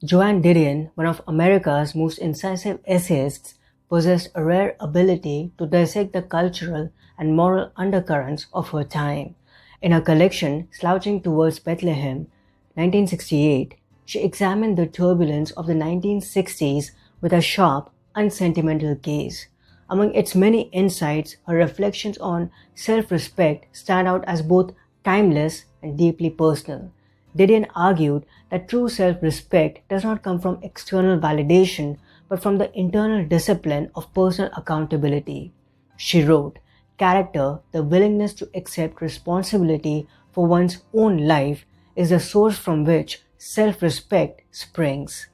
Joan Didion, one of America's most incisive essayists, possessed a rare ability to dissect the cultural and moral undercurrents of her time. In her collection, Slouching Towards Bethlehem, 1968, she examined the turbulence of the 1960s with a sharp, unsentimental gaze. Among its many insights, her reflections on self-respect stand out as both timeless and deeply personal. Didion argued that true self-respect does not come from external validation but from the internal discipline of personal accountability. She wrote, "Character, the willingness to accept responsibility for one's own life, is the source from which self-respect springs."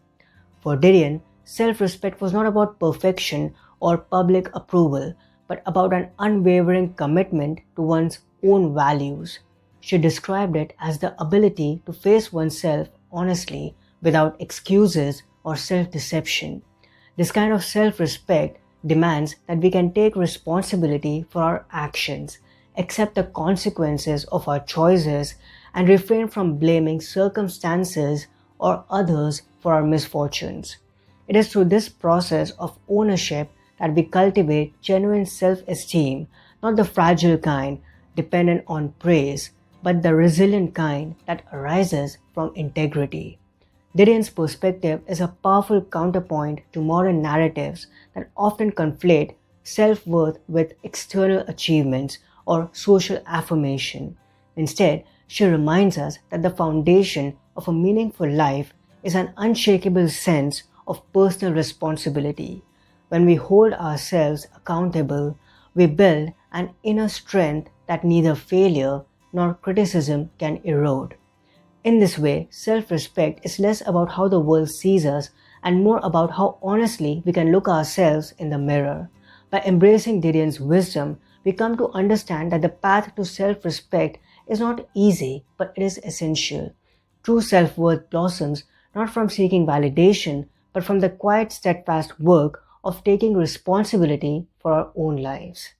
For Didion, self-respect was not about perfection or public approval, but about an unwavering commitment to one's own values. She described it as the ability to face oneself honestly without excuses or self-deception. This kind of self-respect demands that we can take responsibility for our actions, accept the consequences of our choices, and refrain from blaming circumstances or others for our misfortunes. It is through this process of ownership that we cultivate genuine self-esteem, not the fragile kind dependent on praise, but the resilient kind that arises from integrity. Didion's perspective is a powerful counterpoint to modern narratives that often conflate self-worth with external achievements or social affirmation. Instead, she reminds us that the foundation of a meaningful life is an unshakable sense of personal responsibility. When we hold ourselves accountable, we build an inner strength that neither failure nor criticism can erode. In this way, self-respect is less about how the world sees us and more about how honestly we can look ourselves in the mirror. By embracing Didion's wisdom, we come to understand that the path to self-respect is not easy, but it is essential. True self-worth blossoms not from seeking validation, but from the quiet, steadfast work of taking responsibility for our own lives.